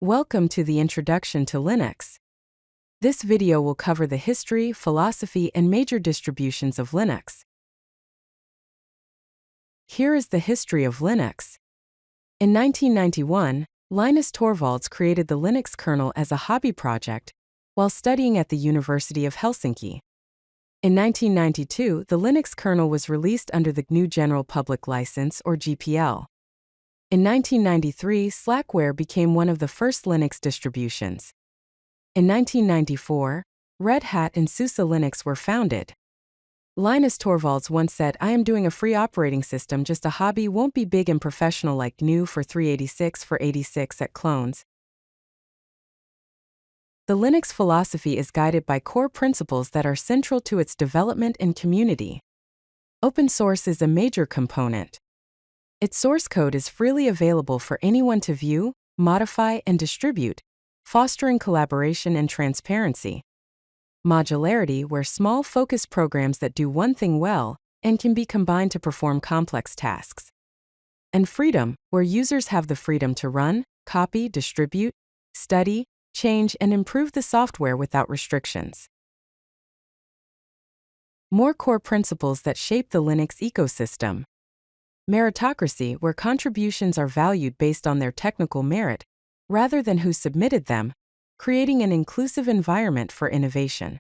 Welcome to the Introduction to Linux. This video will cover the history, philosophy, and major distributions of Linux. Here is the history of Linux. In 1991, Linus Torvalds created the Linux kernel as a hobby project while studying at the University of Helsinki. In 1992, the Linux kernel was released under the GNU General Public License, or GPL. In 1993, Slackware became one of the first Linux distributions. In 1994, Red Hat and SUSE Linux were founded. Linus Torvalds once said, "I am doing a free operating system, just a hobby, won't be big and professional like GNU for 386 for 86 at clones." The Linux philosophy is guided by core principles that are central to its development and community. Open source is a major component. Its source code is freely available for anyone to view, modify, and distribute, fostering collaboration and transparency. Modularity, where small focused programs that do one thing well and can be combined to perform complex tasks. And freedom, where users have the freedom to run, copy, distribute, study, change, and improve the software without restrictions. More core principles that shape the Linux ecosystem. Meritocracy, where contributions are valued based on their technical merit, rather than who submitted them, creating an inclusive environment for innovation.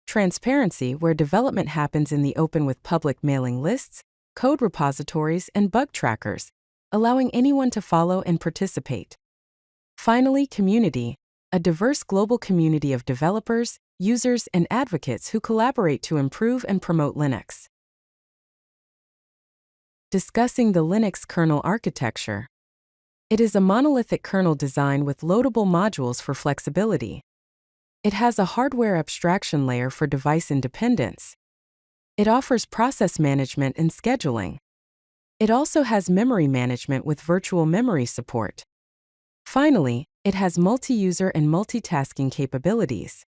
Transparency, where development happens in the open with public mailing lists, code repositories, and bug trackers, allowing anyone to follow and participate. Finally, community, a diverse global community of developers, users, and advocates who collaborate to improve and promote Linux. Discussing the Linux kernel architecture. It is a monolithic kernel design with loadable modules for flexibility. It has a hardware abstraction layer for device independence. It offers process management and scheduling. It also has memory management with virtual memory support. Finally, it has multi-user and multitasking capabilities.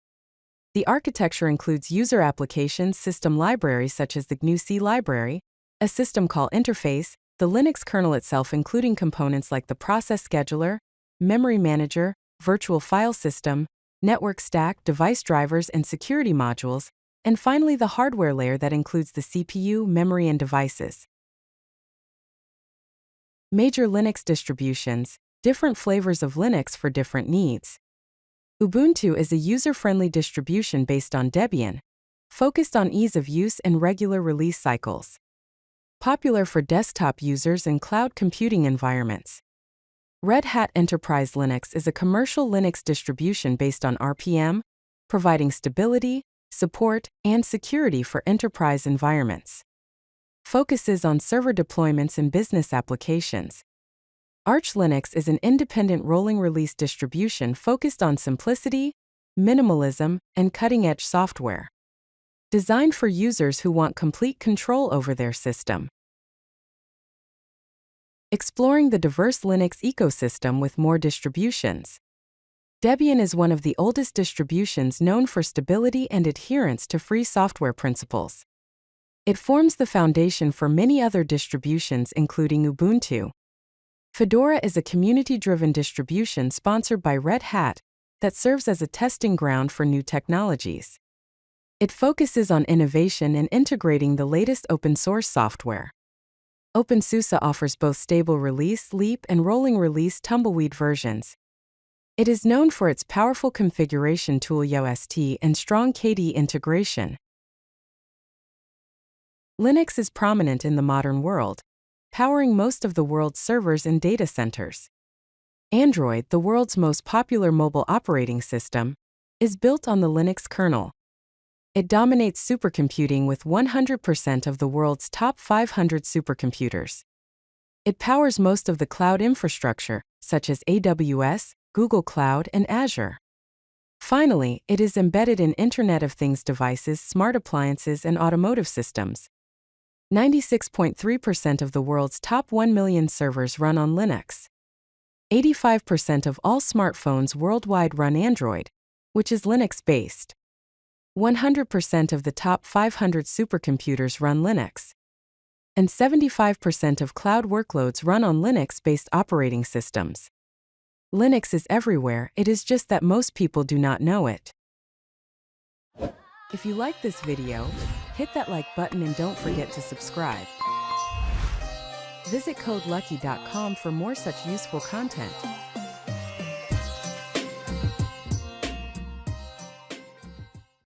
The architecture includes user applications, system libraries such as the GNU C library, a system call interface, the Linux kernel itself including components like the process scheduler, memory manager, virtual file system, network stack, device drivers, and security modules, and finally the hardware layer that includes the CPU, memory, and devices. Major Linux distributions, different flavors of Linux for different needs. Ubuntu is a user-friendly distribution based on Debian, focused on ease of use and regular release cycles. Popular for desktop users and cloud computing environments. Red Hat Enterprise Linux is a commercial Linux distribution based on RPM, providing stability, support, and security for enterprise environments. Focuses on server deployments and business applications. Arch Linux is an independent rolling release distribution focused on simplicity, minimalism, and cutting-edge software. Designed for users who want complete control over their system. Exploring the diverse Linux ecosystem with more distributions. Debian is one of the oldest distributions known for stability and adherence to free software principles. It forms the foundation for many other distributions including Ubuntu. Fedora is a community-driven distribution sponsored by Red Hat that serves as a testing ground for new technologies. It focuses on innovation and integrating the latest open-source software. openSUSE offers both stable release, leap, and rolling release tumbleweed versions. It is known for its powerful configuration tool Yoast and strong KDE integration. Linux is prominent in the modern world, powering most of the world's servers and data centers. Android, the world's most popular mobile operating system, is built on the Linux kernel. It dominates supercomputing with 100% of the world's top 500 supercomputers. It powers most of the cloud infrastructure, such as AWS, Google Cloud, and Azure. Finally, it is embedded in Internet of Things devices, smart appliances, and automotive systems. 96.3% of the world's top 1 million servers run on Linux. 85% of all smartphones worldwide run Android, which is Linux-based. 100% of the top 500 supercomputers run Linux. And 75% of cloud workloads run on Linux-based operating systems. Linux is everywhere, it is just that most people do not know it. If you like this video, hit that like button and don't forget to subscribe. Visit codelucky.com for more such useful content.